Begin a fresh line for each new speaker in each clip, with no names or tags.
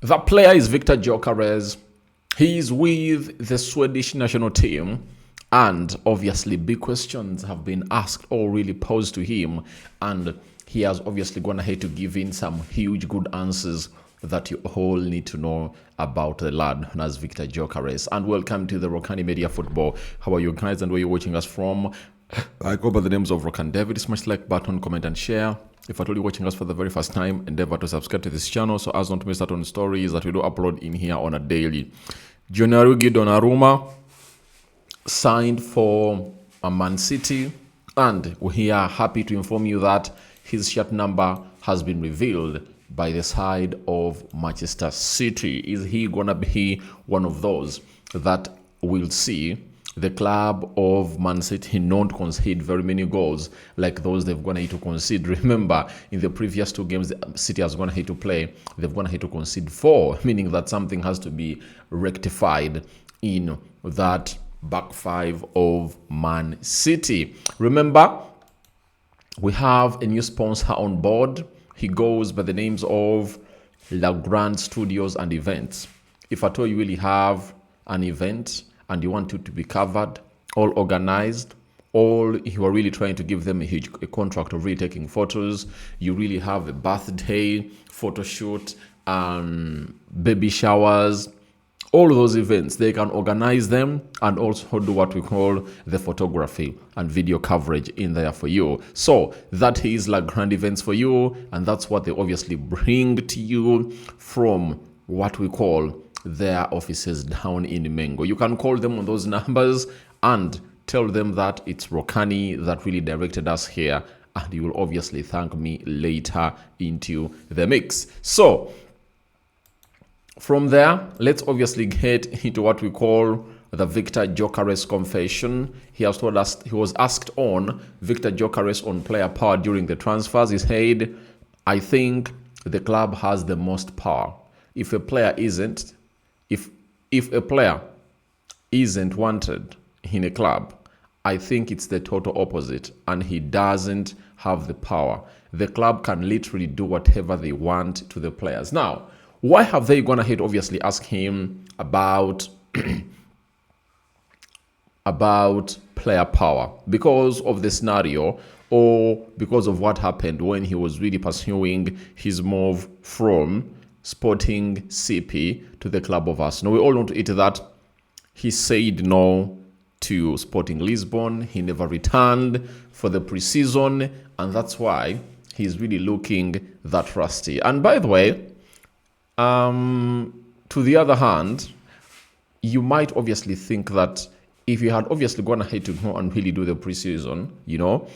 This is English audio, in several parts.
That player is Viktor Gyökeres. He is with the Swedish national team, and obviously big questions have been asked or really posed to him, and he has obviously gone ahead to give in some huge good answers that you all need to know about the lad known as Viktor Gyökeres. And welcome to the Rokani Media Football. How are you guys and where you're watching us from? I go by the names of Rokani David. Smash like button, comment and share. If at all you're watching us for the very first time, endeavor to subscribe to this channel so as not to miss out on stories that we do upload in here on a daily. Donnarumma signed for Man City, and we are happy to inform you that his shirt number has been revealed by the side of Manchester City. Is he gonna be one of those that will see the club of Man City not concede very many goals like those they've gone ahead to concede? Remember, in the previous two games City has gone ahead to play, they've gone ahead to concede 4, meaning that something has to be rectified in that back 5 of Man City. Remember, we have a new sponsor on board. He goes by the names of La Grande Studios and Events. If at all you really have an event and you want it to be covered, all organized, all you are really trying to give them a contract of really taking photos, you really have a birthday, photo shoot, baby showers, all those events, they can organize them and also do what we call the photography and video coverage in there for you. So that is like grand events for you, and that's what they obviously bring to you from what we call their offices down in Mengo. You can call them on those numbers and tell them that it's Rokani that really directed us here, and you will obviously thank me later into the mix. So from there, let's obviously get into what we call the Viktor Gyökeres confession. He has told us, he was asked on Viktor Gyökeres on player power during the transfers. He said, I think the club has the most power. If a player isn't, if a player isn't wanted in a club, I think it's the total opposite, and he doesn't have the power. The club can literally do whatever they want to the players. Now, why have they gone ahead obviously ask him about about player power? Because of the scenario, or because of what happened when he was really pursuing his move from Sporting CP to the club of Arsenal? We all know to it that he said no to Sporting Lisbon. He never returned for the preseason, and that's why he's really looking that rusty. And by the way, to the other hand, you might obviously think that if you had obviously gone ahead to go and really do the preseason, you know,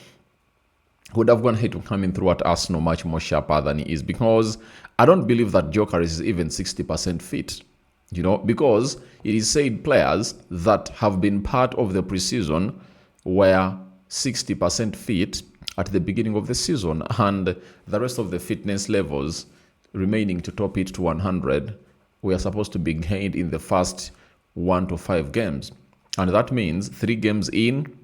would have gone ahead to come in through at Arsenal much more sharper than he is, because I don't believe that Gyökeres is even 60% fit, you know, because it is said players that have been part of the preseason were 60% fit at the beginning of the season, and the rest of the fitness levels remaining to top it to 100 we are supposed to be gained in the first 1 to 5 games. And that means 3 games in,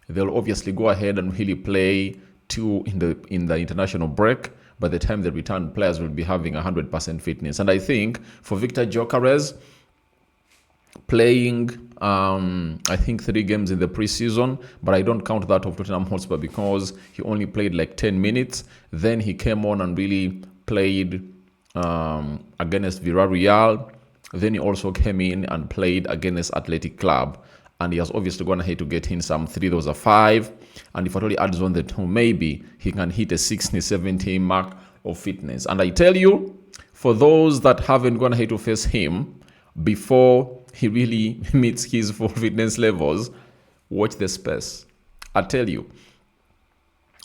they'll obviously go ahead and really play 2 in the international break. By the time they return, players will be having 100% fitness. And I think for Viktor Gyökeres, playing I think 3 games in the preseason, but I don't count that of Tottenham Hotspur because he only played like 10 minutes. Then he came on and really played against Villarreal. Then he also came in and played against Athletic Club, and he has obviously gone ahead to get in some 3, those are 5, and if at all he adds on the 2, maybe he can hit a 60-70 mark of fitness. And I tell you, for those that haven't gone ahead to face him before he really meets his full fitness levels, watch the space. I tell you,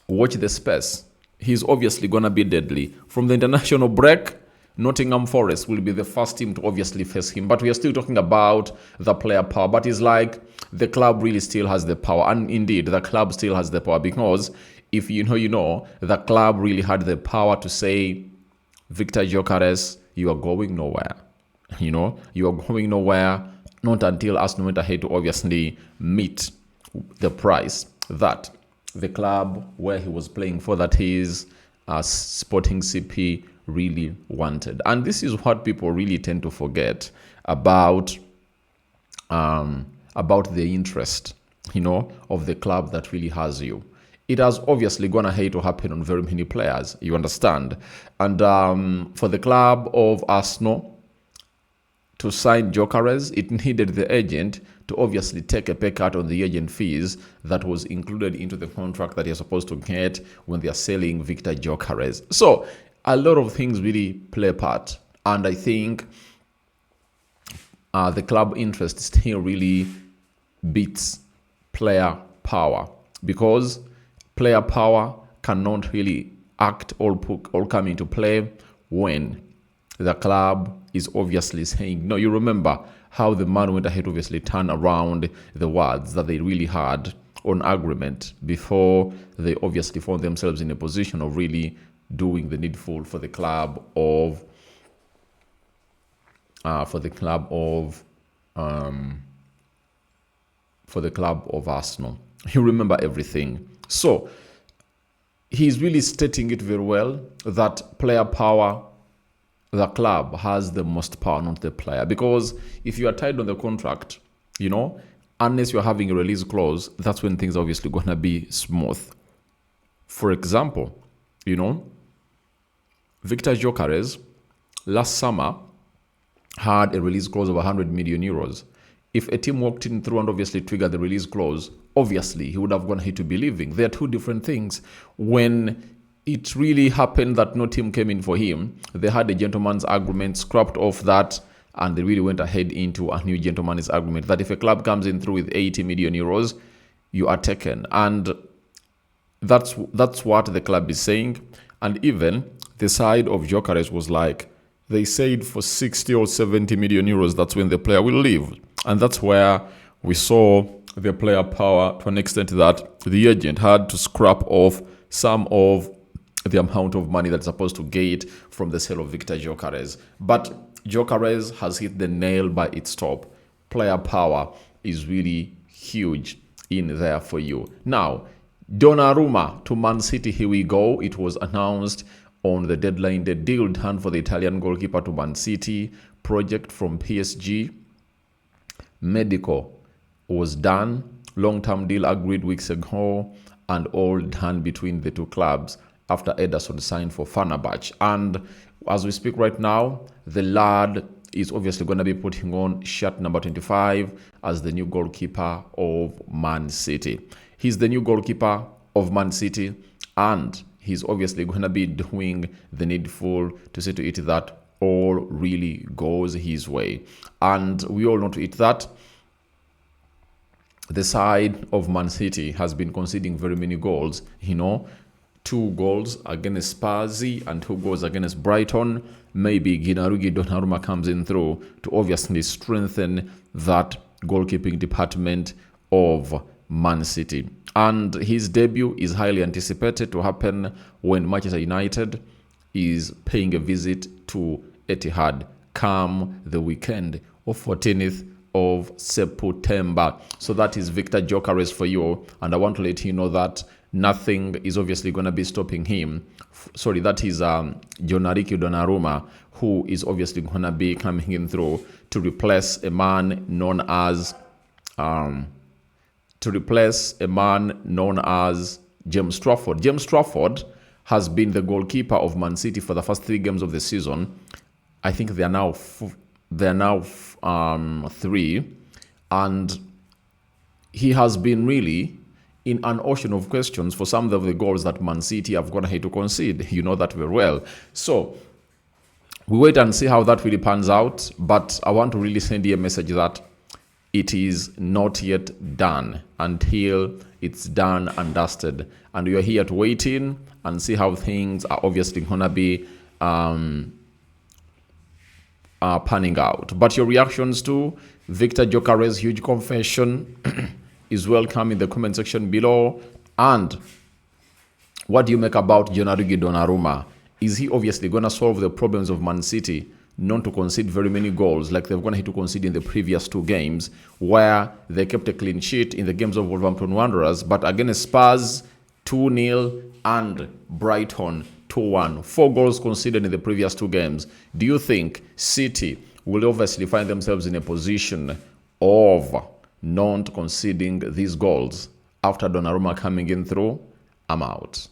watch the space. He's obviously going to be deadly. From the international break, Nottingham Forest will be the first team to obviously face him. But we are still talking about the player power. But it's like the club really still has the power. And indeed, the club still has the power. Because if you know, the club really had the power to say, Viktor Gyökeres, you are going nowhere. You know, you are going nowhere. Not until Arsenal went ahead to obviously meet the price that the club where he was playing for, that is Sporting CP, really wanted. And this is what people really tend to forget about the interest, of the club that really has you. It has obviously gone ahead to happen on very many players, you understand. And for the club of Arsenal to sign Gyökeres, it needed the agent to obviously take a pay cut on the agent fees that was included into the contract that you're supposed to get when they are selling Viktor Gyökeres. So a lot of things really play a part. And I think the club interest still really beats player power, because player power cannot really act or come into play when the club is obviously saying no. You remember how the man went ahead to obviously turn around the words that they really had on agreement before they obviously found themselves in a position of really doing the needful for the club of Arsenal. You remember everything. So he's really stating it very well that player power, the club has the most power, not the player. Because if you are tied on the contract, unless you're having a release clause, that's when things are obviously going to be smooth. For example, Viktor Gyökeres last summer had a release clause of 100 million euros. If a team walked in through and obviously triggered the release clause, obviously he would have gone ahead to be leaving. They are two different things. When it really happened that no team came in for him, they had a gentleman's agreement, scrapped off that, and they really went ahead into a new gentleman's agreement that if a club comes in through with 80 million euros, you are taken. And that's what the club is saying. And even the side of Gyökeres was like, they said for 60 or 70 million euros, that's when the player will leave. And that's where we saw the player power to an extent that the agent had to scrap off some of the amount of money that's supposed to get from the sale of Viktor Gyökeres. But Gyökeres has hit the nail by its top. Player power is really huge in there for you. Now, Donnarumma to Man City, here we go. It was announced on the deadline, the deal done for the Italian goalkeeper to Man City, project from PSG. Medical was done, long-term deal agreed weeks ago, and all done between the two clubs after Ederson signed for Fenerbahce. And as we speak right now, the lad is obviously going to be putting on shirt number 25 as the new goalkeeper of Man City. He's the new goalkeeper of Man City, and he's obviously going to be doing the needful to see to it that all really goes his way. And we all know to it that the side of Man City has been conceding very many goals, 2 goals against Spurs and 2 goals against Brighton. Maybe Donnarumma comes in through to obviously strengthen that goalkeeping department of Man City. And his debut is highly anticipated to happen when Manchester United is paying a visit to Etihad come the weekend of 14th of September. So that is Viktor Gyökeres for you. And I want to let you know that nothing is obviously going to be stopping him. Sorry, that is Donnarumma, who is obviously going to be coming in through to replace a man known as James Trafford. James Trafford has been the goalkeeper of Man City for the first 3 games of the season. I think they are now 3, and he has been really in an ocean of questions for some of the goals that Man City have gone ahead to concede. You know that very well. So we wait and see how that really pans out. But I want to really send you a message that it is not yet done until it's done and dusted. And we are here to wait in and see how things are obviously going to be panning out. But your reactions to Viktor Gyökeres' huge confession is welcome in the comment section below. And what do you make about Donnarumma? Is he obviously going to solve the problems of Man City not to concede very many goals like they've gone ahead to concede in the previous 2 games, where they kept a clean sheet in the games of Wolverhampton Wanderers, but against Spurs 2-0 and Brighton 2-1. 4 goals conceded in the previous 2 games. Do you think City will obviously find themselves in a position of not conceding these goals after Donnarumma coming in through? I'm out.